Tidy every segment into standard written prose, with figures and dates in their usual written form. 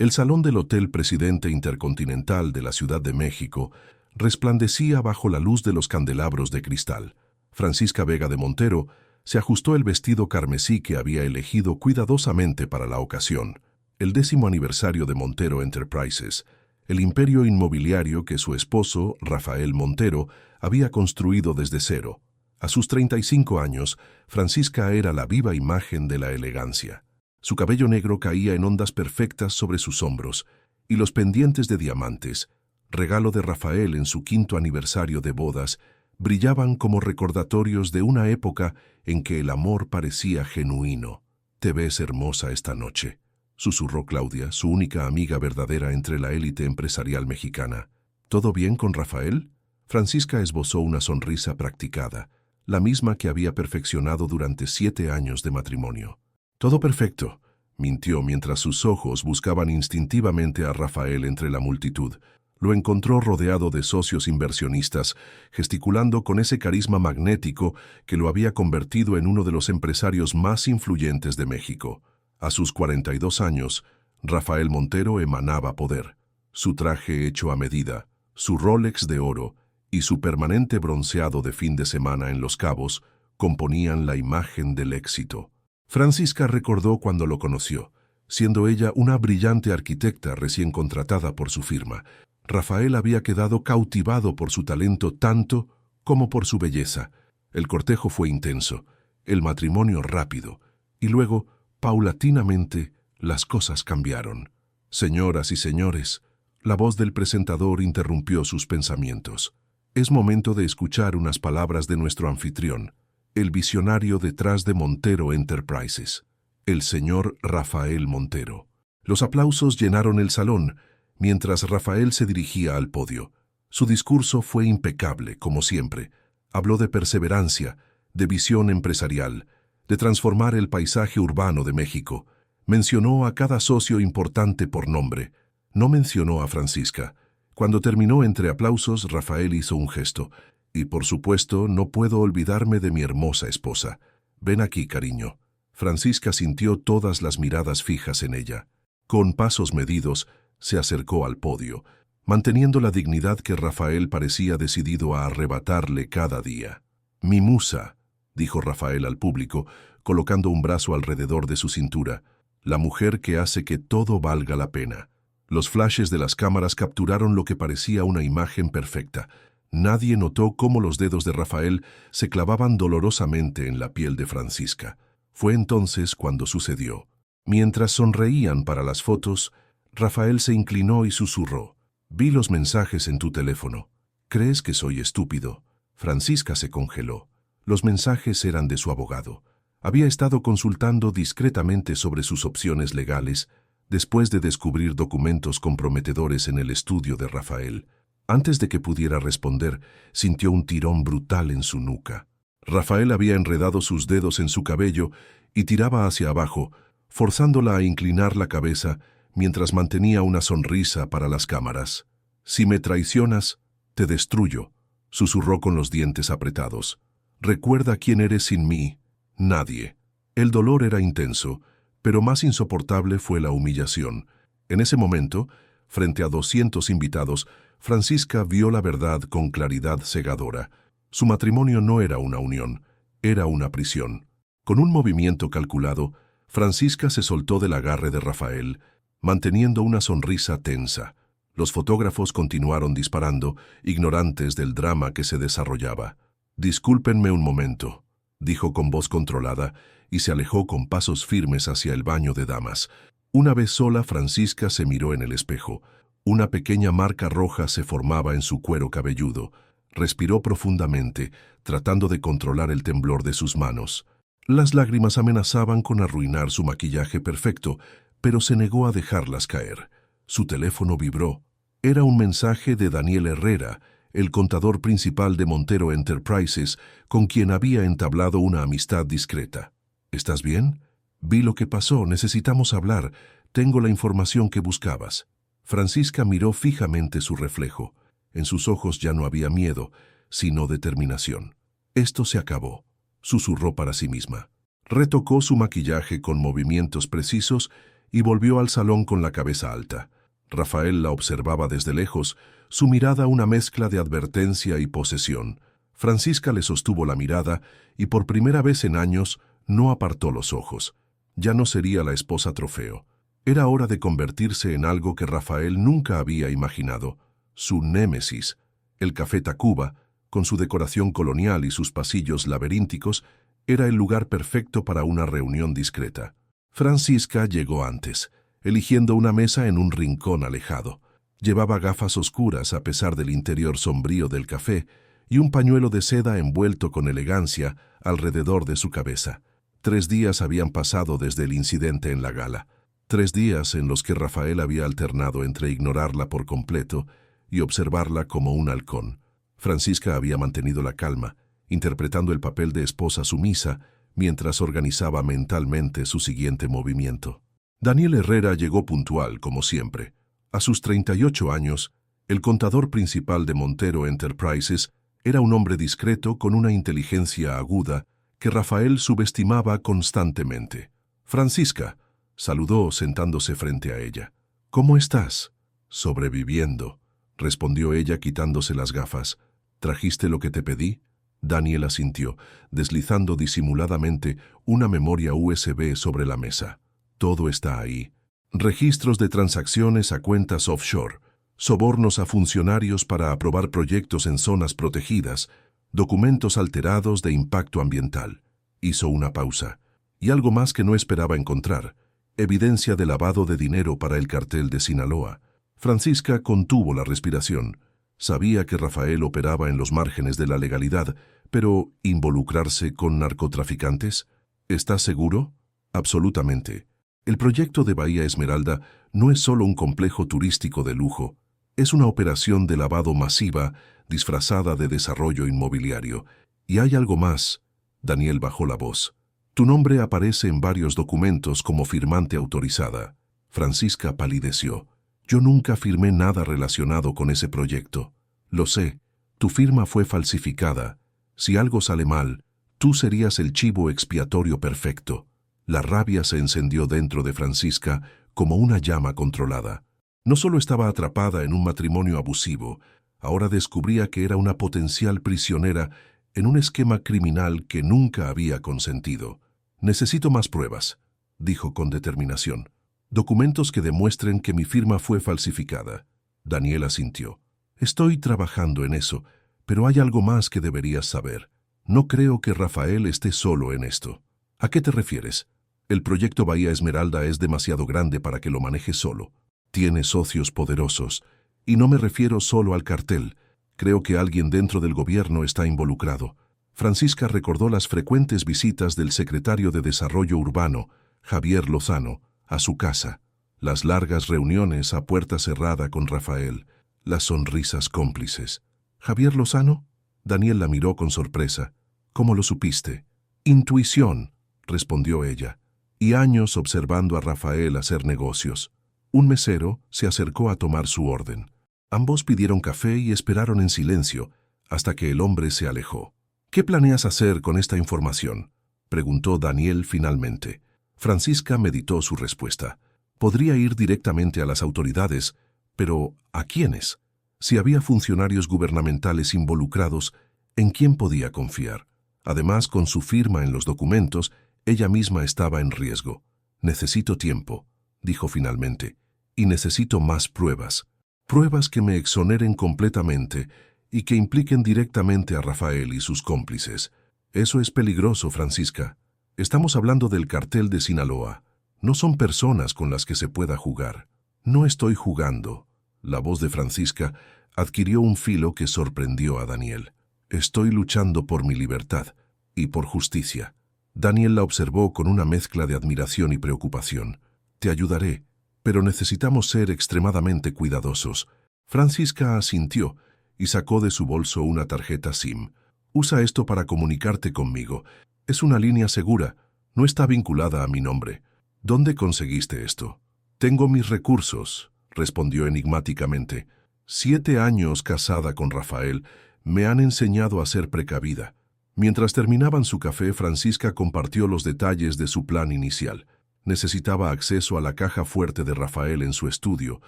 El salón del Hotel Presidente Intercontinental de la Ciudad de México resplandecía bajo la luz de los candelabros de cristal. Francisca Vega de Montero se ajustó el vestido carmesí que había elegido cuidadosamente para la ocasión. El 10º aniversario de Montero Enterprises, el imperio inmobiliario que su esposo, Rafael Montero, había construido desde cero. A sus 35 años, Francisca era la viva imagen de la elegancia. Su cabello negro caía en ondas perfectas sobre sus hombros, y los pendientes de diamantes, regalo de Rafael en su 5º aniversario de bodas, brillaban como recordatorios de una época en que el amor parecía genuino. «Te ves hermosa esta noche», susurró Claudia, su única amiga verdadera entre la élite empresarial mexicana. «¿Todo bien con Rafael?» Francisca esbozó una sonrisa practicada, la misma que había perfeccionado durante 7 años de matrimonio. «Todo perfecto», mintió mientras sus ojos buscaban instintivamente a Rafael entre la multitud. Lo encontró rodeado de socios inversionistas, gesticulando con ese carisma magnético que lo había convertido en uno de los empresarios más influyentes de México. A sus 42 años, Rafael Montero emanaba poder. Su traje hecho a medida, su Rolex de oro y su permanente bronceado de fin de semana en Los Cabos componían la imagen del éxito. Francisca recordó cuando lo conoció, siendo ella una brillante arquitecta recién contratada por su firma. Rafael había quedado cautivado por su talento tanto como por su belleza. El cortejo fue intenso, el matrimonio rápido, y luego, paulatinamente, las cosas cambiaron. «Señoras y señores», la voz del presentador interrumpió sus pensamientos. «Es momento de escuchar unas palabras de nuestro anfitrión, el visionario detrás de Montero Enterprises, el señor Rafael Montero». Los aplausos llenaron el salón, mientras Rafael se dirigía al podio. Su discurso fue impecable, como siempre. Habló de perseverancia, de visión empresarial, de transformar el paisaje urbano de México. Mencionó a cada socio importante por nombre. No mencionó a Francisca. Cuando terminó entre aplausos, Rafael hizo un gesto. «Y por supuesto, no puedo olvidarme de mi hermosa esposa. Ven aquí, cariño». Francisca sintió todas las miradas fijas en ella. Con pasos medidos, se acercó al podio, manteniendo la dignidad que Rafael parecía decidido a arrebatarle cada día. «Mi musa», dijo Rafael al público, colocando un brazo alrededor de su cintura, «la mujer que hace que todo valga la pena». Los flashes de las cámaras capturaron lo que parecía una imagen perfecta. Nadie notó cómo los dedos de Rafael se clavaban dolorosamente en la piel de Francisca. Fue entonces cuando sucedió. Mientras sonreían para las fotos, Rafael se inclinó y susurró: «Vi los mensajes en tu teléfono. ¿Crees que soy estúpido?» Francisca se congeló. Los mensajes eran de su abogado. Había estado consultando discretamente sobre sus opciones legales después de descubrir documentos comprometedores en el estudio de Rafael. Antes de que pudiera responder, sintió un tirón brutal en su nuca. Rafael había enredado sus dedos en su cabello y tiraba hacia abajo, forzándola a inclinar la cabeza mientras mantenía una sonrisa para las cámaras. «Si me traicionas, te destruyo», susurró con los dientes apretados. «Recuerda quién eres sin mí. Nadie». El dolor era intenso, pero más insoportable fue la humillación. En ese momento, frente a 200 invitados, Francisca vio la verdad con claridad cegadora. Su matrimonio no era una unión, era una prisión. Con un movimiento calculado, Francisca se soltó del agarre de Rafael, manteniendo una sonrisa tensa. Los fotógrafos continuaron disparando, ignorantes del drama que se desarrollaba. «Discúlpenme un momento», dijo con voz controlada, y se alejó con pasos firmes hacia el baño de damas. Una vez sola, Francisca se miró en el espejo. Una pequeña marca roja se formaba en su cuero cabelludo. Respiró profundamente, tratando de controlar el temblor de sus manos. Las lágrimas amenazaban con arruinar su maquillaje perfecto, pero se negó a dejarlas caer. Su teléfono vibró. Era un mensaje de Daniel Herrera, el contador principal de Montero Enterprises, con quien había entablado una amistad discreta. «¿Estás bien? Vi lo que pasó, necesitamos hablar. Tengo la información que buscabas». Francisca miró fijamente su reflejo. En sus ojos ya no había miedo, sino determinación. «Esto se acabó», susurró para sí misma. Retocó su maquillaje con movimientos precisos y volvió al salón con la cabeza alta. Rafael la observaba desde lejos, su mirada una mezcla de advertencia y posesión. Francisca le sostuvo la mirada y por primera vez en años no apartó los ojos. Ya no sería la esposa trofeo. Era hora de convertirse en algo que Rafael nunca había imaginado. Su némesis, el Café Tacuba, con su decoración colonial y sus pasillos laberínticos, era el lugar perfecto para una reunión discreta. Francisca llegó antes, eligiendo una mesa en un rincón alejado. Llevaba gafas oscuras a pesar del interior sombrío del café y un pañuelo de seda envuelto con elegancia alrededor de su cabeza. 3 días habían pasado desde el incidente en la gala. 3 días en los que Rafael había alternado entre ignorarla por completo y observarla como un halcón. Francisca había mantenido la calma, interpretando el papel de esposa sumisa mientras organizaba mentalmente su siguiente movimiento. Daniel Herrera llegó puntual, como siempre. A sus 38 años, el contador principal de Montero Enterprises era un hombre discreto con una inteligencia aguda que Rafael subestimaba constantemente. «Francisca», saludó sentándose frente a ella. «¿Cómo estás?» «Sobreviviendo», respondió ella quitándose las gafas. «¿Trajiste lo que te pedí?» Daniel asintió, deslizando disimuladamente una memoria USB sobre la mesa. «Todo está ahí. Registros de transacciones a cuentas offshore, sobornos a funcionarios para aprobar proyectos en zonas protegidas, documentos alterados de impacto ambiental». Hizo una pausa. «Y algo más que no esperaba encontrar. Evidencia de lavado de dinero para el cartel de Sinaloa». Francisca contuvo la respiración. Sabía que Rafael operaba en los márgenes de la legalidad, pero ¿involucrarse con narcotraficantes? ¿Estás seguro? Absolutamente. El proyecto de Bahía Esmeralda no es solo un complejo turístico de lujo, es una operación de lavado masiva disfrazada de desarrollo inmobiliario. Y hay algo más. Daniel bajó la voz. Tu nombre aparece en varios documentos como firmante autorizada. Francisca palideció. Yo nunca firmé nada relacionado con ese proyecto. Lo sé, tu firma fue falsificada. Si algo sale mal, tú serías el chivo expiatorio perfecto. La rabia se encendió dentro de Francisca como una llama controlada. No solo estaba atrapada en un matrimonio abusivo, ahora descubría que era una potencial prisionera en un esquema criminal que nunca había consentido. Necesito más pruebas, dijo con determinación. Documentos que demuestren que mi firma fue falsificada. Daniel asintió. Estoy trabajando en eso, pero hay algo más que deberías saber. No creo que Rafael esté solo en esto. ¿A qué te refieres? El proyecto Bahía Esmeralda es demasiado grande para que lo maneje solo. Tiene socios poderosos. Y no me refiero solo al cartel. Creo que alguien dentro del gobierno está involucrado. Francisca recordó las frecuentes visitas del secretario de Desarrollo Urbano, Javier Lozano, a su casa, las largas reuniones a puerta cerrada con Rafael, las sonrisas cómplices. ¿Javier Lozano? Daniel la miró con sorpresa. ¿Cómo lo supiste? Intuición, respondió ella, y años observando a Rafael hacer negocios. Un mesero se acercó a tomar su orden. Ambos pidieron café y esperaron en silencio hasta que el hombre se alejó. ¿Qué planeas hacer con esta información?, preguntó Daniel finalmente. Francisca meditó su respuesta. Podría ir directamente a las autoridades, pero ¿a quiénes? Si había funcionarios gubernamentales involucrados, ¿en quién podía confiar? Además, con su firma en los documentos, ella misma estaba en riesgo. Necesito tiempo, dijo finalmente, y necesito más pruebas. Pruebas que me exoneren completamente y que impliquen directamente a Rafael y sus cómplices. Eso es peligroso, Francisca. Estamos hablando del cartel de Sinaloa. No son personas con las que se pueda jugar. No estoy jugando. La voz de Francisca adquirió un filo que sorprendió a Daniel. Estoy luchando por mi libertad y por justicia. Daniel la observó con una mezcla de admiración y preocupación. Te ayudaré, pero necesitamos ser extremadamente cuidadosos. Francisca asintió y sacó de su bolso una tarjeta SIM. Usa esto para comunicarte conmigo. Es una línea segura, no está vinculada a mi nombre. ¿Dónde conseguiste esto? Tengo mis recursos, respondió enigmáticamente. 7 años casada con Rafael me han enseñado a ser precavida. Mientras terminaban su café, Francisca compartió los detalles de su plan inicial. Necesitaba acceso a la caja fuerte de Rafael en su estudio,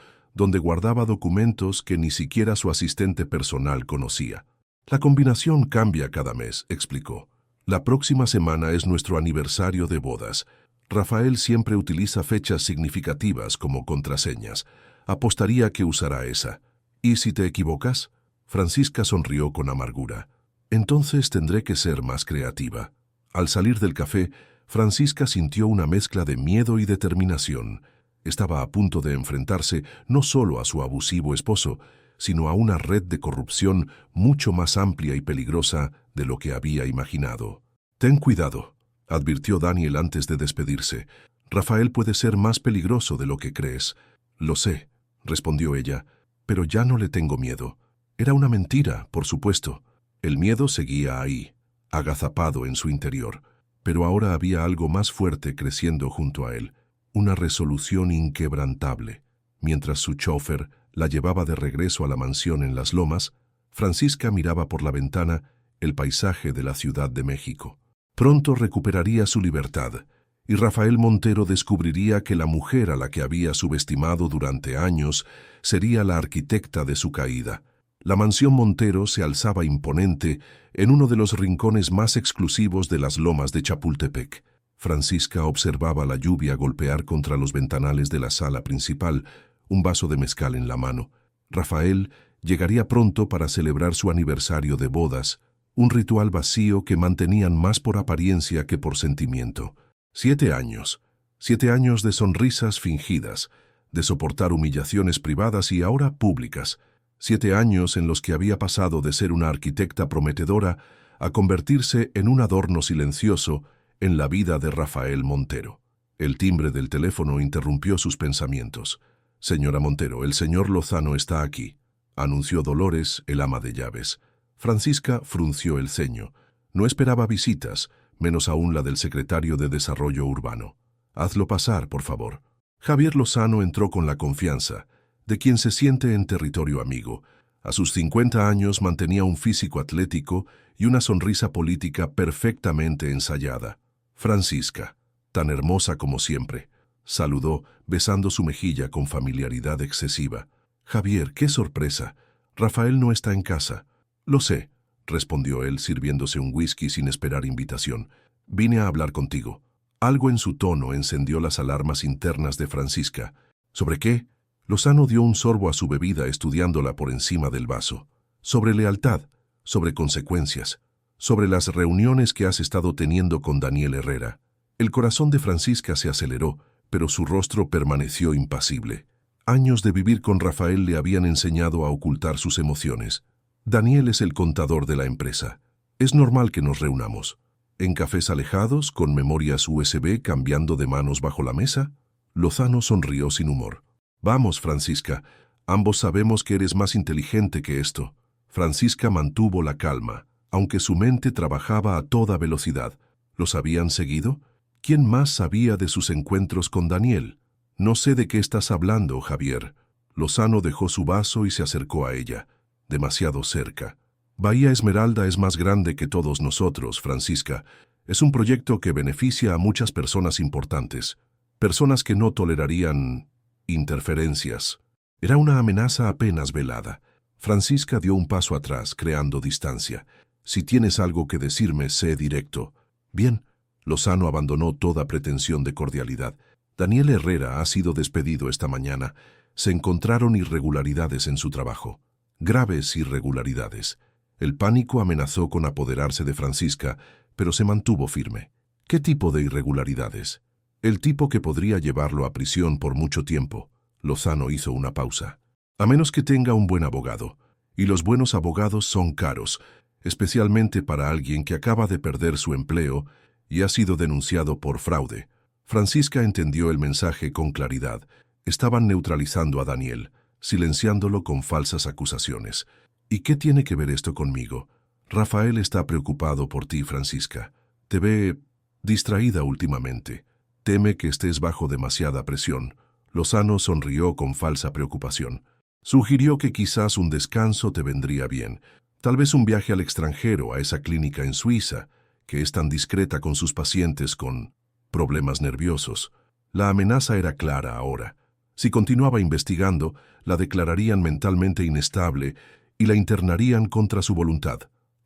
donde guardaba documentos que ni siquiera su asistente personal conocía. La combinación cambia cada mes, explicó. La próxima semana es nuestro aniversario de bodas. Rafael siempre utiliza fechas significativas como contraseñas. Apostaría que usará esa. ¿Y si te equivocas? Francisca sonrió con amargura. Entonces tendré que ser más creativa. Al salir del café, Francisca sintió una mezcla de miedo y determinación. Estaba a punto de enfrentarse no solo a su abusivo esposo, sino a una red de corrupción mucho más amplia y peligrosa de lo que había imaginado. Ten cuidado, advirtió Daniel antes de despedirse. Rafael puede ser más peligroso de lo que crees. Lo sé, respondió ella, pero ya no le tengo miedo. Era una mentira, por supuesto. El miedo seguía ahí, agazapado en su interior, pero ahora había algo más fuerte creciendo junto a él, una resolución inquebrantable. Mientras su chofer la llevaba de regreso a la mansión en Las Lomas, Francisca miraba por la ventana el paisaje de la Ciudad de México. Pronto recuperaría su libertad, y Rafael Montero descubriría que la mujer a la que había subestimado durante años sería la arquitecta de su caída. La mansión Montero se alzaba imponente en uno de los rincones más exclusivos de las lomas de Chapultepec. Francisca observaba la lluvia golpear contra los ventanales de la sala principal, un vaso de mezcal en la mano. Rafael llegaría pronto para celebrar su aniversario de bodas, un ritual vacío que mantenían más por apariencia que por sentimiento. 7 años. 7 años de sonrisas fingidas, de soportar humillaciones privadas y ahora públicas. 7 años en los que había pasado de ser una arquitecta prometedora a convertirse en un adorno silencioso en la vida de Rafael Montero. El timbre del teléfono interrumpió sus pensamientos. «Señora Montero, el señor Lozano está aquí», anunció Dolores, el ama de llaves. Francisca frunció el ceño. No esperaba visitas, menos aún la del secretario de Desarrollo Urbano. «Hazlo pasar, por favor». Javier Lozano entró con la confianza de quien se siente en territorio amigo. A sus 50 años mantenía un físico atlético y una sonrisa política perfectamente ensayada. «Francisca, tan hermosa como siempre», saludó, besando su mejilla con familiaridad excesiva. «Javier, qué sorpresa. Rafael no está en casa». «Lo sé», respondió él sirviéndose un whisky sin esperar invitación. «Vine a hablar contigo». Algo en su tono encendió las alarmas internas de Francisca. «¿Sobre qué?» Lozano dio un sorbo a su bebida estudiándola por encima del vaso. «Sobre lealtad, sobre consecuencias, sobre las reuniones que has estado teniendo con Daniel Herrera». El corazón de Francisca se aceleró, pero su rostro permaneció impasible. Años de vivir con Rafael le habían enseñado a ocultar sus emociones. «Daniel es el contador de la empresa. Es normal que nos reunamos. ¿En cafés alejados, con memorias USB cambiando de manos bajo la mesa?» Lozano sonrió sin humor. «Vamos, Francisca, ambos sabemos que eres más inteligente que esto». Francisca mantuvo la calma, aunque su mente trabajaba a toda velocidad. ¿Los habían seguido? ¿Quién más sabía de sus encuentros con Daniel? «No sé de qué estás hablando, Javier». Lozano dejó su vaso y se acercó a ella, demasiado cerca. «Bahía Esmeralda es más grande que todos nosotros, Francisca. Es un proyecto que beneficia a muchas personas importantes, personas que no tolerarían interferencias». Era una amenaza apenas velada. Francisca dio un paso atrás, creando distancia. «Si tienes algo que decirme, sé directo». «Bien». Lozano abandonó toda pretensión de cordialidad. «Daniel Herrera ha sido despedido esta mañana. Se encontraron irregularidades en su trabajo. Graves irregularidades». El pánico amenazó con apoderarse de Francisca, pero se mantuvo firme. «¿Qué tipo de irregularidades?» «El tipo que podría llevarlo a prisión por mucho tiempo». Lozano hizo una pausa. «A menos que tenga un buen abogado. Y los buenos abogados son caros, especialmente para alguien que acaba de perder su empleo y ha sido denunciado por fraude». Francisca entendió el mensaje con claridad. Estaban neutralizando a Daniel, silenciándolo con falsas acusaciones. «¿Y qué tiene que ver esto conmigo?» «Rafael está preocupado por ti, Francisca. Te ve distraída últimamente. Teme que estés bajo demasiada presión». Lozano sonrió con falsa preocupación. «Sugirió que quizás un descanso te vendría bien. Tal vez un viaje al extranjero, a esa clínica en Suiza, que es tan discreta con sus pacientes con problemas nerviosos». La amenaza era clara ahora. Si continuaba investigando, la declararían mentalmente inestable y la internarían contra su voluntad.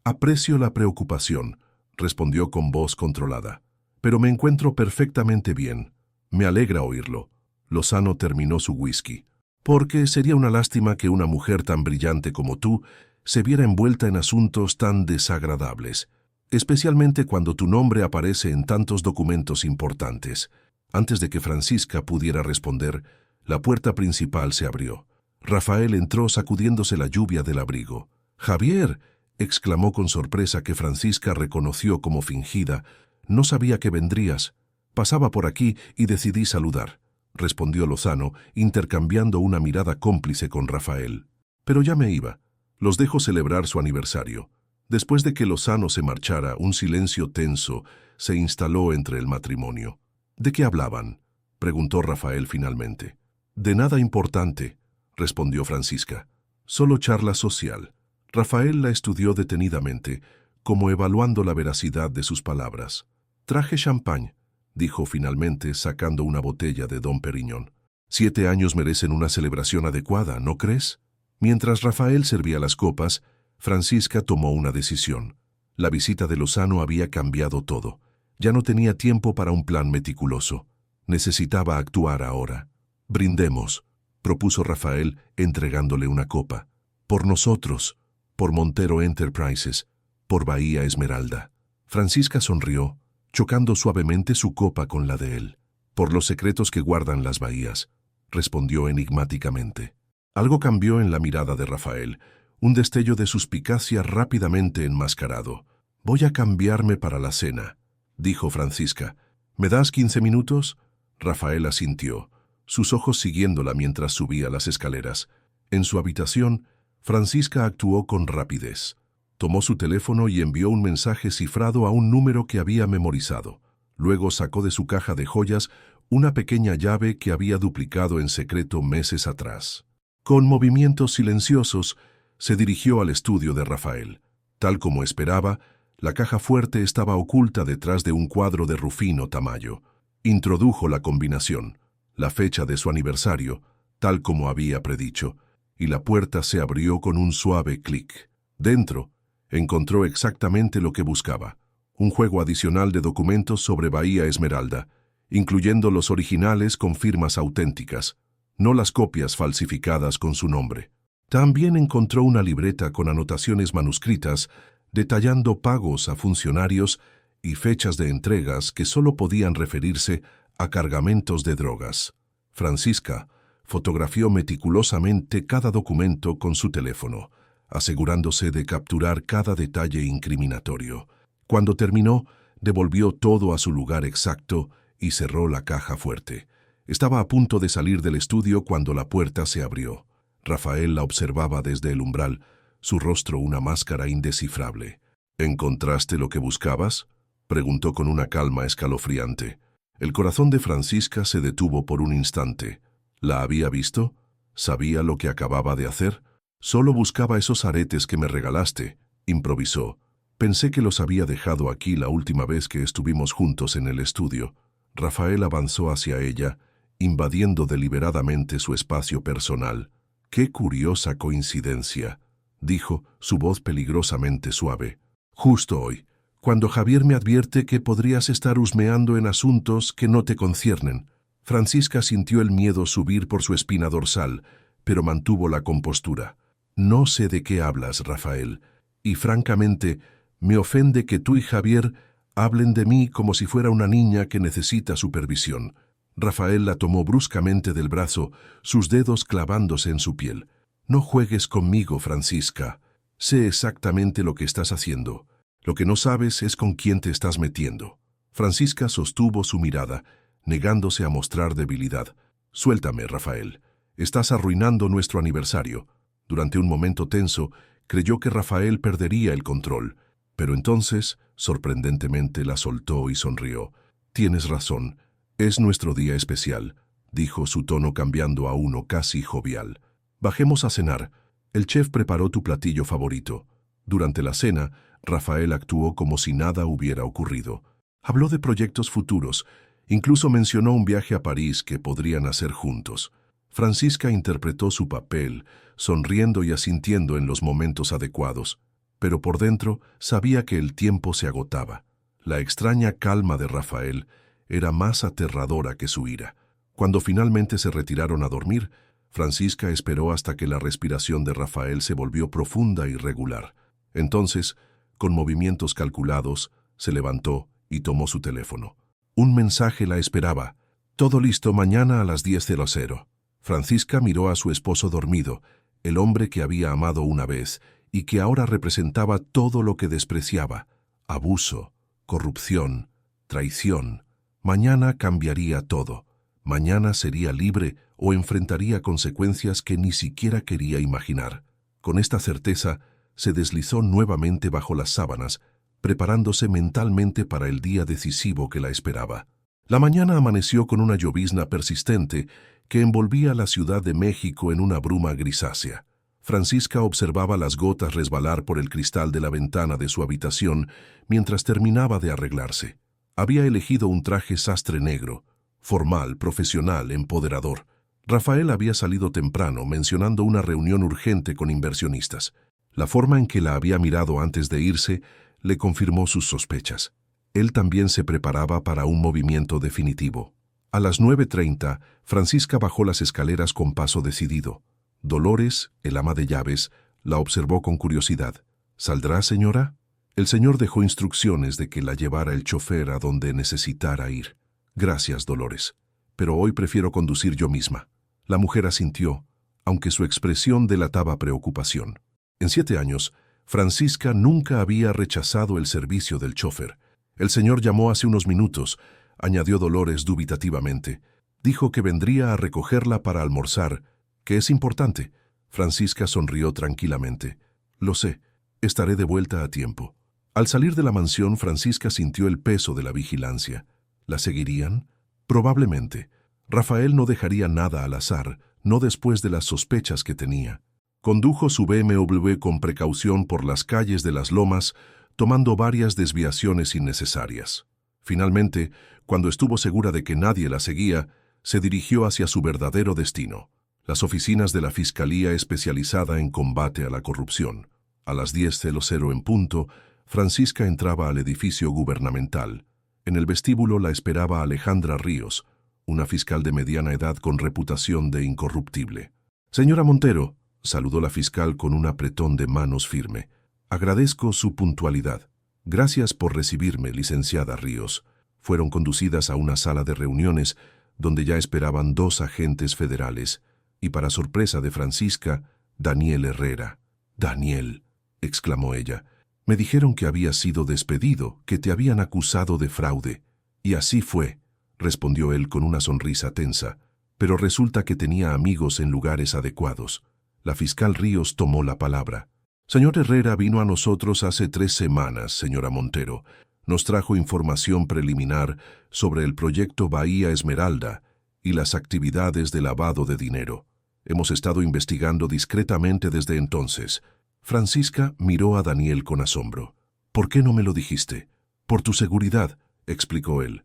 «Aprecio la preocupación», respondió con voz controlada. «Pero me encuentro perfectamente bien. Me alegra oírlo». Lozano terminó su whisky. «Porque sería una lástima que una mujer tan brillante como tú se viera envuelta en asuntos tan desagradables, especialmente cuando tu nombre aparece en tantos documentos importantes». Antes de que Francisca pudiera responder, la puerta principal se abrió. Rafael entró sacudiéndose la lluvia del abrigo. «¡Javier!», exclamó con sorpresa que Francisca reconoció como fingida. «No sabía que vendrías. Pasaba por aquí y decidí saludar», respondió Lozano, intercambiando una mirada cómplice con Rafael. «Pero ya me iba. Los dejo celebrar su aniversario». Después de que Lozano se marchara, un silencio tenso se instaló entre el matrimonio. «¿De qué hablaban?», preguntó Rafael finalmente. «De nada importante», respondió Francisca. «Solo charla social». Rafael la estudió detenidamente, como evaluando la veracidad de sus palabras. «Traje champán», dijo finalmente, sacando una botella de Dom Perignon. 7 años merecen una celebración adecuada, ¿no crees? Mientras Rafael servía las copas, Francisca tomó una decisión. La visita de Lozano había cambiado todo. Ya no tenía tiempo para un plan meticuloso. Necesitaba actuar ahora. «Brindemos», propuso Rafael, entregándole una copa. «Por nosotros, por Montero Enterprises, por Bahía Esmeralda». Francisca sonrió, chocando suavemente su copa con la de él. «Por los secretos que guardan las bahías», respondió enigmáticamente. Algo cambió en la mirada de Rafael, un destello de suspicacia rápidamente enmascarado. «Voy a cambiarme para la cena», dijo Francisca. «¿Me das 15 minutos?» Rafael asintió, sus ojos siguiéndola mientras subía las escaleras. En su habitación, Francisca actuó con rapidez. Tomó su teléfono y envió un mensaje cifrado a un número que había memorizado. Luego sacó de su caja de joyas una pequeña llave que había duplicado en secreto meses atrás. Con movimientos silenciosos, se dirigió al estudio de Rafael. Tal como esperaba, la caja fuerte estaba oculta detrás de un cuadro de Rufino Tamayo. Introdujo la combinación, la fecha de su aniversario, tal como había predicho, y la puerta se abrió con un suave clic. Dentro, encontró exactamente lo que buscaba: un juego adicional de documentos sobre Bahía Esmeralda, incluyendo los originales con firmas auténticas, no las copias falsificadas con su nombre. También encontró una libreta con anotaciones manuscritas detallando pagos a funcionarios y fechas de entregas que solo podían referirse a cargamentos de drogas. Francisca fotografió meticulosamente cada documento con su teléfono, asegurándose de capturar cada detalle incriminatorio. Cuando terminó, devolvió todo a su lugar exacto y cerró la caja fuerte. Estaba a punto de salir del estudio cuando la puerta se abrió. Rafael la observaba desde el umbral, su rostro una máscara indescifrable. «¿Encontraste lo que buscabas?», preguntó con una calma escalofriante. El corazón de Francisca se detuvo por un instante. ¿La había visto? ¿Sabía lo que acababa de hacer? «Solo buscaba esos aretes que me regalaste», improvisó. «Pensé que los había dejado aquí la última vez que estuvimos juntos en el estudio». Rafael avanzó hacia ella, invadiendo deliberadamente su espacio personal. «Qué curiosa coincidencia», dijo, su voz peligrosamente suave. «Justo hoy, cuando Javier me advierte que podrías estar husmeando en asuntos que no te conciernen». Francisca sintió el miedo subir por su espina dorsal, pero mantuvo la compostura. «No sé de qué hablas, Rafael, y francamente, me ofende que tú y Javier hablen de mí como si fuera una niña que necesita supervisión». Rafael la tomó bruscamente del brazo, sus dedos clavándose en su piel. «No juegues conmigo, Francisca. Sé exactamente lo que estás haciendo. Lo que no sabes es con quién te estás metiendo». Francisca sostuvo su mirada, negándose a mostrar debilidad. «Suéltame, Rafael. Estás arruinando nuestro aniversario». Durante un momento tenso, creyó que Rafael perdería el control, pero entonces, sorprendentemente, la soltó y sonrió. «Tienes razón. Es nuestro día especial», dijo, su tono cambiando a uno casi jovial. «Bajemos a cenar. El chef preparó tu platillo favorito». Durante la cena, Rafael actuó como si nada hubiera ocurrido. Habló de proyectos futuros, Incluso mencionó un viaje a París que podrían hacer juntos. Francisca interpretó su papel, sonriendo y asintiendo en los momentos adecuados, pero por dentro sabía que el tiempo se agotaba. La extraña calma de Rafael era más aterradora que su ira. Cuando finalmente se retiraron a dormir, Francisca esperó hasta que la respiración de Rafael se volvió profunda y regular. Entonces, con movimientos calculados, se levantó y tomó su teléfono. Un mensaje la esperaba. Todo listo mañana a las 10:00. Francisca miró a su esposo dormido, el hombre que había amado una vez y que ahora representaba todo lo que despreciaba: abuso, corrupción, traición. Mañana cambiaría todo. Mañana sería libre o enfrentaría consecuencias que ni siquiera quería imaginar. Con esta certeza, se deslizó nuevamente bajo las sábanas, preparándose mentalmente para el día decisivo que la esperaba. La mañana amaneció con una llovizna persistente que envolvía la Ciudad de México en una bruma grisácea. Francisca observaba las gotas resbalar por el cristal de la ventana de su habitación mientras terminaba de arreglarse. Había elegido un traje sastre negro, formal, profesional, empoderador. Rafael había salido temprano, mencionando una reunión urgente con inversionistas. La forma en que la había mirado antes de irse le confirmó sus sospechas. Él también se preparaba para un movimiento definitivo. A las 9:30, Francisca bajó las escaleras con paso decidido. Dolores, el ama de llaves, la observó con curiosidad. ¿Saldrá, señora? El señor dejó instrucciones de que la llevara el chofer a donde necesitara ir. Gracias, Dolores, pero hoy prefiero conducir yo misma. La mujer asintió, aunque su expresión delataba preocupación. En 7 años, Francisca nunca había rechazado el servicio del chofer. El señor llamó hace unos minutos, añadió Dolores dubitativamente. Dijo que vendría a recogerla para almorzar, que es importante. Francisca sonrió tranquilamente. Lo sé, estaré de vuelta a tiempo. Al salir de la mansión, Francisca sintió el peso de la vigilancia. ¿La seguirían? Probablemente. Rafael no dejaría nada al azar, no después de las sospechas que tenía. Condujo su BMW con precaución por las calles de las Lomas, tomando varias desviaciones innecesarias. Finalmente, cuando estuvo segura de que nadie la seguía, se dirigió hacia su verdadero destino, las oficinas de la Fiscalía especializada en combate a la corrupción. A las 10:00 en punto, Francisca entraba al edificio gubernamental. En el vestíbulo la esperaba Alejandra Ríos, una fiscal de mediana edad con reputación de incorruptible. «Señora Montero», saludó la fiscal con un apretón de manos firme. «Agradezco su puntualidad. Gracias por recibirme, licenciada Ríos». Fueron conducidas a una sala de reuniones donde ya esperaban 2 agentes federales y, para sorpresa de Francisca, Daniel Herrera. «Daniel», exclamó ella, «me dijeron que habías sido despedido, que te habían acusado de fraude». «Y así fue», respondió él con una sonrisa tensa, «pero resulta que tenía amigos en lugares adecuados». La fiscal Ríos tomó la palabra. «Señor Herrera vino a nosotros hace 3 semanas, señora Montero. Nos trajo información preliminar sobre el proyecto Bahía Esmeralda y las actividades de lavado de dinero. Hemos estado investigando discretamente desde entonces». Francisca miró a Daniel con asombro. «¿Por qué no me lo dijiste?» «Por tu seguridad», explicó él.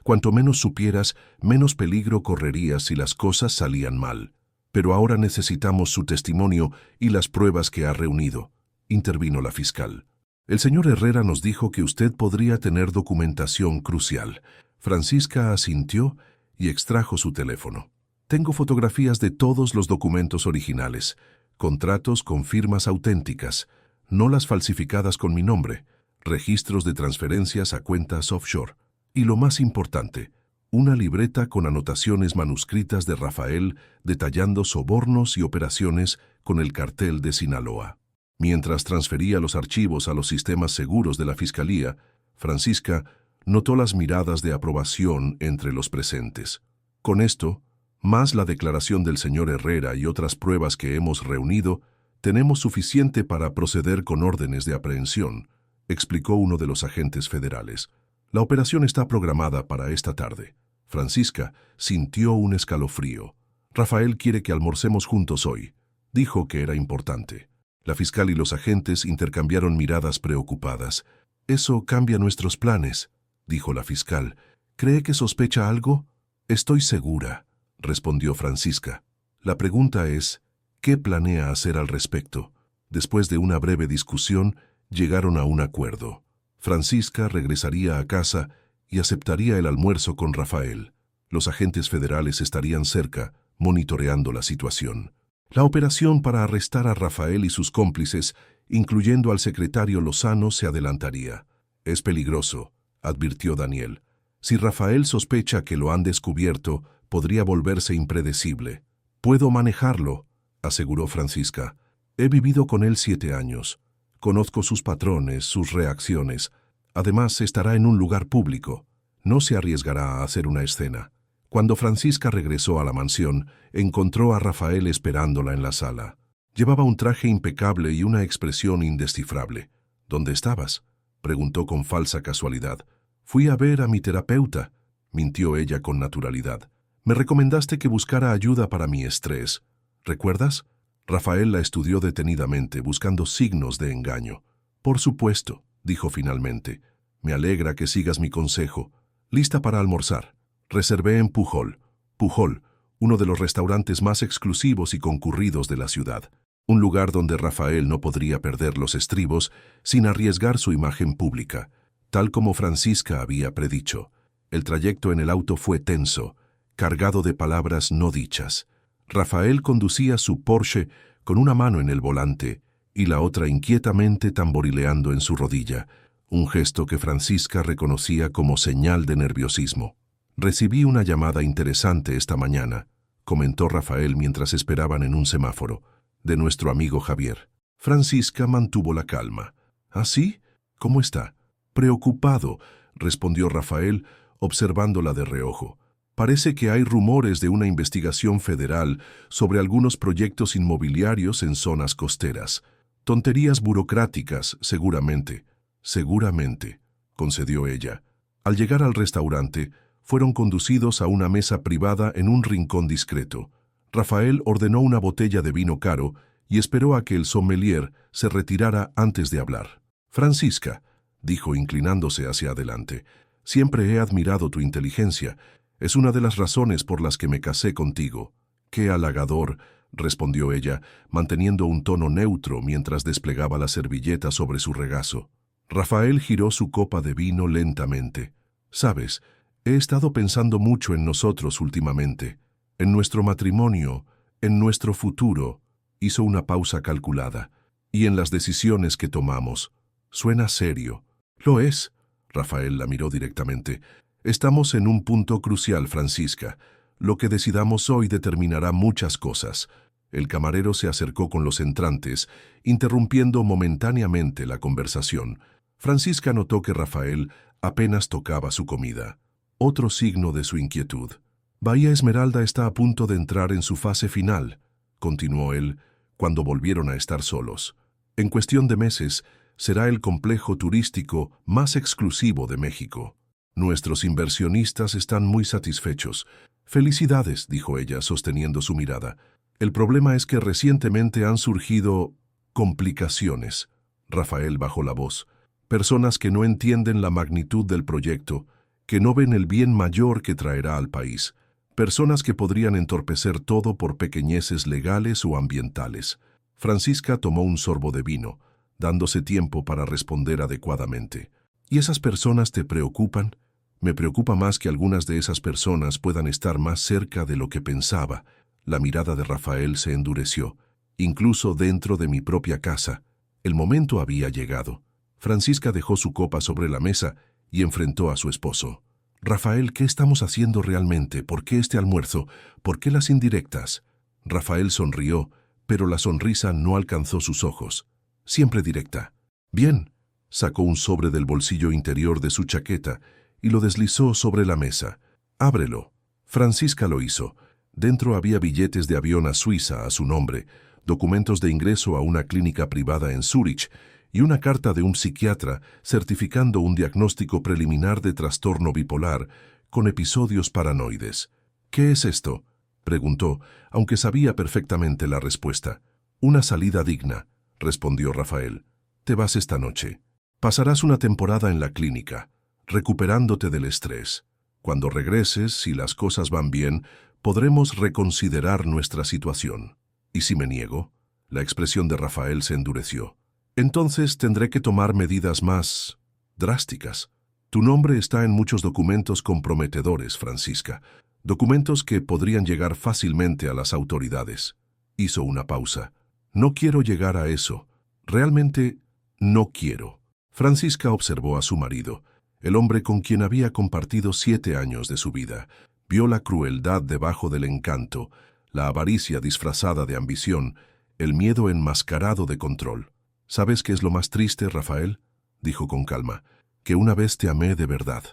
«Cuanto menos supieras, menos peligro correrías si las cosas salían mal. Pero ahora necesitamos su testimonio y las pruebas que ha reunido», intervino la fiscal. «El señor Herrera nos dijo que usted podría tener documentación crucial». Francisca asintió y extrajo su teléfono. «Tengo fotografías de todos los documentos originales, contratos con firmas auténticas, no las falsificadas con mi nombre, registros de transferencias a cuentas offshore. Y lo más importante, una libreta con anotaciones manuscritas de Rafael detallando sobornos y operaciones con el cartel de Sinaloa». Mientras transfería los archivos a los sistemas seguros de la Fiscalía, Francisca notó las miradas de aprobación entre los presentes. «Con esto, más la declaración del señor Herrera y otras pruebas que hemos reunido, tenemos suficiente para proceder con órdenes de aprehensión», explicó uno de los agentes federales. «La operación está programada para esta tarde». Francisca sintió un escalofrío. «Rafael quiere que almorcemos juntos hoy». Dijo que era importante. La fiscal y los agentes intercambiaron miradas preocupadas. «Eso cambia nuestros planes», dijo la fiscal. ¿Cree que sospecha algo? Estoy segura, respondió Francisca. La pregunta es, ¿qué planea hacer al respecto? Después de una breve discusión, llegaron a un acuerdo. Francisca regresaría a casa y aceptaría el almuerzo con Rafael. Los agentes federales estarían cerca, monitoreando la situación. La operación para arrestar a Rafael y sus cómplices, incluyendo al secretario Lozano, se adelantaría. Es peligroso, advirtió Daniel. Si Rafael sospecha que lo han descubierto, podría volverse impredecible. Puedo manejarlo, aseguró Francisca. He vivido con él 7 años. Conozco sus patrones, sus reacciones. Además, estará en un lugar público. No se arriesgará a hacer una escena. Cuando Francisca regresó a la mansión, encontró a Rafael esperándola en la sala. Llevaba un traje impecable y una expresión indescifrable. ¿Dónde estabas?, preguntó con falsa casualidad. Fui a ver a mi terapeuta, mintió ella con naturalidad. Me recomendaste que buscara ayuda para mi estrés. ¿Recuerdas? Rafael la estudió detenidamente, buscando signos de engaño. Por supuesto, dijo finalmente. Me alegra que sigas mi consejo. Lista para almorzar. Reservé en Pujol. Pujol, uno de los restaurantes más exclusivos y concurridos de la ciudad. Un lugar donde Rafael no podría perder los estribos sin arriesgar su imagen pública, tal como Francisca había predicho. El trayecto en el auto fue tenso, cargado de palabras no dichas. Rafael conducía su Porsche con una mano en el volante y la otra inquietamente tamborileando en su rodilla, un gesto que Francisca reconocía como señal de nerviosismo. Recibí una llamada interesante esta mañana, comentó Rafael mientras esperaban en un semáforo, de nuestro amigo Javier. Francisca mantuvo la calma. ¿Ah, sí? ¿Cómo está? Preocupado, respondió Rafael, observándola de reojo. Parece que hay rumores de una investigación federal sobre algunos proyectos inmobiliarios en zonas costeras. Tonterías burocráticas, seguramente. Seguramente, concedió ella. Al llegar al restaurante, fueron conducidos a una mesa privada en un rincón discreto. Rafael ordenó una botella de vino caro y esperó a que el sommelier se retirara antes de hablar. Francisca, dijo inclinándose hacia adelante, siempre he admirado tu inteligencia. Es una de las razones por las que me casé contigo. Qué halagador, respondió ella, manteniendo un tono neutro mientras desplegaba la servilleta sobre su regazo. Rafael giró su copa de vino lentamente. Sabes, he estado pensando mucho en nosotros últimamente, en nuestro matrimonio, en nuestro futuro. Hizo una pausa calculada. Y en las decisiones que tomamos. Suena serio. Lo es. Rafael la miró directamente. Estamos en un punto crucial, Francisca. Lo que decidamos hoy determinará muchas cosas. El camarero se acercó con los entrantes, interrumpiendo momentáneamente la conversación. Francisca notó que Rafael apenas tocaba su comida. Otro signo de su inquietud. Bahía Esmeralda está a punto de entrar en su fase final, continuó él, cuando volvieron a estar solos. En cuestión de meses, será el complejo turístico más exclusivo de México. Nuestros inversionistas están muy satisfechos. Felicidades, dijo ella, sosteniendo su mirada. El problema es que recientemente han surgido complicaciones. Rafael bajó la voz. Personas que no entienden la magnitud del proyecto, que no ven el bien mayor que traerá al país. Personas que podrían entorpecer todo por pequeñeces legales o ambientales. Francisca tomó un sorbo de vino, dándose tiempo para responder adecuadamente. ¿Y esas personas te preocupan? Me preocupa más que algunas de esas personas puedan estar más cerca de lo que pensaba. La mirada de Rafael se endureció. Incluso dentro de mi propia casa. El momento había llegado. Francisca dejó su copa sobre la mesa y enfrentó a su esposo. Rafael, ¿qué estamos haciendo realmente? ¿Por qué este almuerzo? ¿Por qué las indirectas? Rafael sonrió, pero la sonrisa no alcanzó sus ojos. Siempre directa. Bien. Sacó un sobre del bolsillo interior de su chaqueta y lo deslizó sobre la mesa. Ábrelo. Francisca lo hizo. Dentro había billetes de avión a Suiza a su nombre, documentos de ingreso a una clínica privada en Zúrich y una carta de un psiquiatra certificando un diagnóstico preliminar de trastorno bipolar con episodios paranoides. ¿Qué es esto?, preguntó, aunque sabía perfectamente la respuesta. Una salida digna, respondió Rafael. Te vas esta noche. Pasarás una temporada en la clínica, recuperándote del estrés. Cuando regreses, si las cosas van bien, podremos reconsiderar nuestra situación. ¿Y si me niego? La expresión de Rafael se endureció. Entonces tendré que tomar medidas más drásticas. Tu nombre está en muchos documentos comprometedores, Francisca. Documentos que podrían llegar fácilmente a las autoridades. Hizo una pausa. No quiero llegar a eso. Realmente no quiero. Francisca observó a su marido, el hombre con quien había compartido 7 años de su vida. Vio la crueldad debajo del encanto, la avaricia disfrazada de ambición, el miedo enmascarado de control. ¿Sabes qué es lo más triste, Rafael?, dijo con calma. Que una vez te amé de verdad.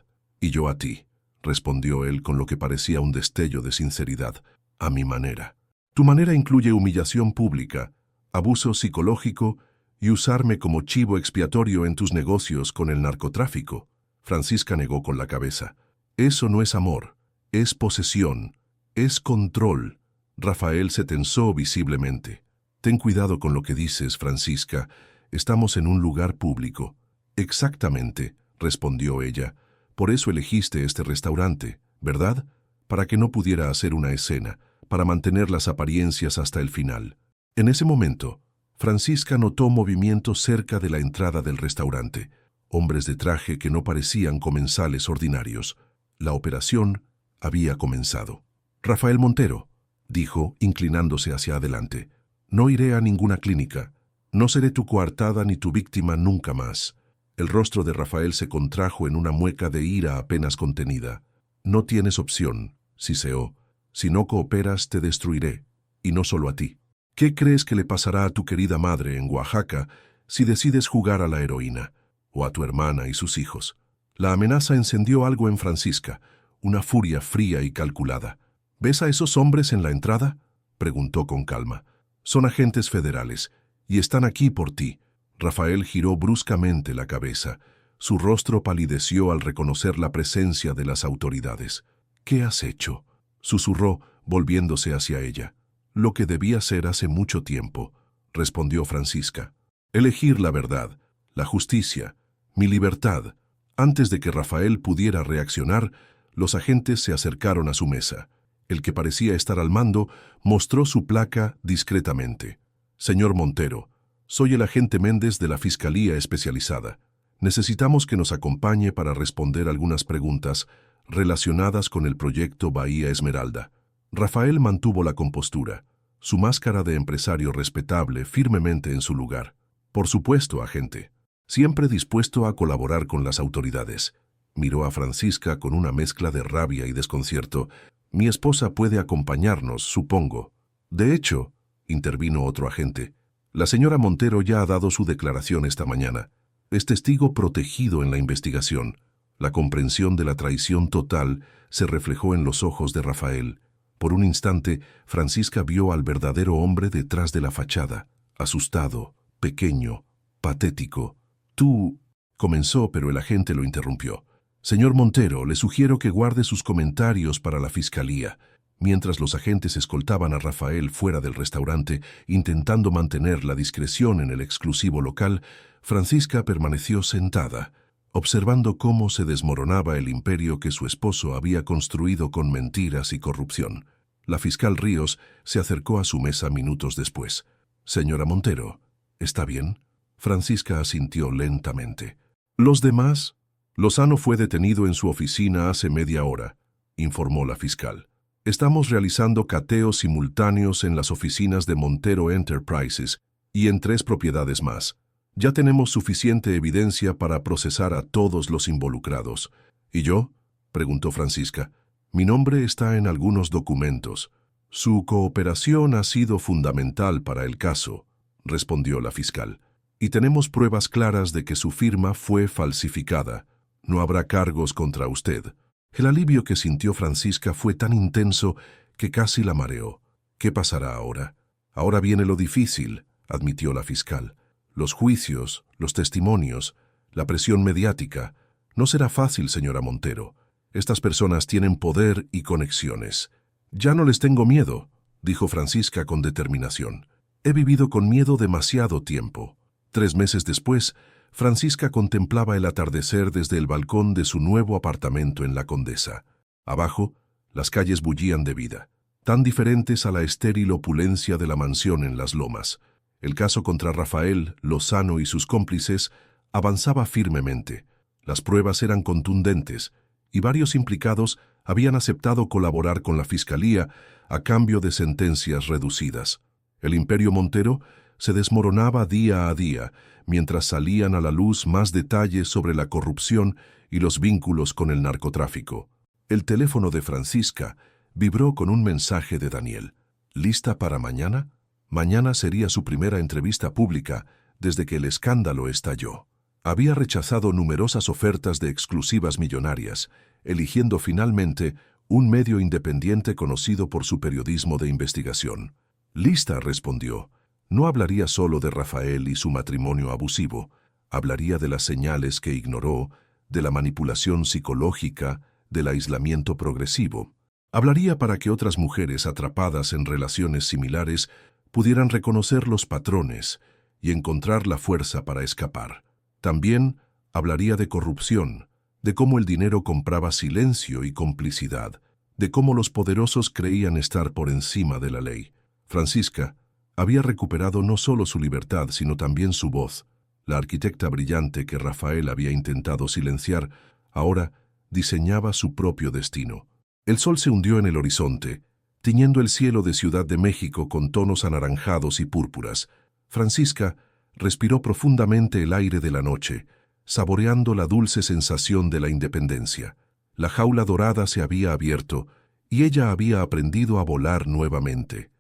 Y yo a ti, respondió él con lo que parecía un destello de sinceridad. A mi manera. Tu manera incluye humillación pública, abuso psicológico y usarme como chivo expiatorio en tus negocios con el narcotráfico. Francisca negó con la cabeza. Eso no es amor, es posesión, es control. Rafael se tensó visiblemente. Ten cuidado con lo que dices, Francisca. Estamos en un lugar público. Exactamente, respondió ella. Por eso elegiste este restaurante, ¿verdad? Para que no pudiera hacer una escena, para mantener las apariencias hasta el final. En ese momento, Francisca notó movimientos cerca de la entrada del restaurante, hombres de traje que no parecían comensales ordinarios. La operación había comenzado. Rafael Montero, dijo, inclinándose hacia adelante, no iré a ninguna clínica. No seré tu coartada ni tu víctima nunca más. El rostro de Rafael se contrajo en una mueca de ira apenas contenida. No tienes opción, siseó. Si no cooperas, te destruiré, y no solo a ti. ¿Qué crees que le pasará a tu querida madre en Oaxaca si decides jugar a la heroína? O a tu hermana y sus hijos. La amenaza encendió algo en Francisca, una furia fría y calculada. ¿Ves a esos hombres en la entrada?, preguntó con calma. Son agentes federales, y están aquí por ti. Rafael giró bruscamente la cabeza. Su rostro palideció al reconocer la presencia de las autoridades. ¿Qué has hecho?, susurró, volviéndose hacia ella. Lo que debía hacer hace mucho tiempo, respondió Francisca. Elegir la verdad, la justicia, mi libertad. Antes de que Rafael pudiera reaccionar, los agentes se acercaron a su mesa. El que parecía estar al mando mostró su placa discretamente. Señor Montero, soy el agente Méndez de la Fiscalía Especializada. Necesitamos que nos acompañe para responder algunas preguntas relacionadas con el proyecto Bahía Esmeralda. Rafael mantuvo la compostura, su máscara de empresario respetable firmemente en su lugar. Por supuesto, agente. Siempre dispuesto a colaborar con las autoridades. Miró a Francisca con una mezcla de rabia y desconcierto. Mi esposa puede acompañarnos, supongo. De hecho, intervino otro agente, la señora Montero ya ha dado su declaración esta mañana. Es testigo protegido en la investigación. La comprensión de la traición total se reflejó en los ojos de Rafael. Por un instante, Francisca vio al verdadero hombre detrás de la fachada, asustado, pequeño, patético. Tú, comenzó, pero el agente lo interrumpió. Señor Montero, le sugiero que guarde sus comentarios para la fiscalía. Mientras los agentes escoltaban a Rafael fuera del restaurante, intentando mantener la discreción en el exclusivo local, Francisca permaneció sentada, observando cómo se desmoronaba el imperio que su esposo había construido con mentiras y corrupción. La fiscal Ríos se acercó a su mesa minutos después. «Señora Montero, ¿está bien?». Francisca asintió lentamente. «Los demás...». Lozano fue detenido en su oficina hace media hora, informó la fiscal. Estamos realizando cateos simultáneos en las oficinas de Montero Enterprises y en 3 propiedades más. Ya tenemos suficiente evidencia para procesar a todos los involucrados. ¿Y yo?, preguntó Francisca. Mi nombre está en algunos documentos. Su cooperación ha sido fundamental para el caso, respondió la fiscal. Y tenemos pruebas claras de que su firma fue falsificada. No habrá cargos contra usted. El alivio que sintió Francisca fue tan intenso que casi la mareó. ¿Qué pasará ahora? Ahora viene lo difícil, admitió la fiscal. Los juicios, los testimonios, la presión mediática. No será fácil, señora Montero. Estas personas tienen poder y conexiones. Ya no les tengo miedo, dijo Francisca con determinación. He vivido con miedo demasiado tiempo. 3 meses después, Francisca contemplaba el atardecer desde el balcón de su nuevo apartamento en La Condesa. Abajo, las calles bullían de vida, tan diferentes a la estéril opulencia de la mansión en las lomas. El caso contra Rafael, Lozano y sus cómplices avanzaba firmemente. Las pruebas eran contundentes y varios implicados habían aceptado colaborar con la Fiscalía a cambio de sentencias reducidas. El Imperio Montero se desmoronaba día a día mientras salían a la luz más detalles sobre la corrupción y los vínculos con el narcotráfico. El teléfono de Francisca vibró con un mensaje de Daniel. ¿Lista para mañana? Mañana sería su primera entrevista pública desde que el escándalo estalló. Había rechazado numerosas ofertas de exclusivas millonarias, eligiendo finalmente un medio independiente conocido por su periodismo de investigación. Lista, respondió. No hablaría solo de Rafael y su matrimonio abusivo, hablaría de las señales que ignoró, de la manipulación psicológica, del aislamiento progresivo. Hablaría para que otras mujeres atrapadas en relaciones similares pudieran reconocer los patrones y encontrar la fuerza para escapar. También hablaría de corrupción, de cómo el dinero compraba silencio y complicidad, de cómo los poderosos creían estar por encima de la ley. Francisca había recuperado no solo su libertad, sino también su voz. La arquitecta brillante que Rafael había intentado silenciar, ahora diseñaba su propio destino. El sol se hundió en el horizonte, tiñendo el cielo de Ciudad de México con tonos anaranjados y púrpuras. Francisca respiró profundamente el aire de la noche, saboreando la dulce sensación de la independencia. La jaula dorada se había abierto y ella había aprendido a volar nuevamente.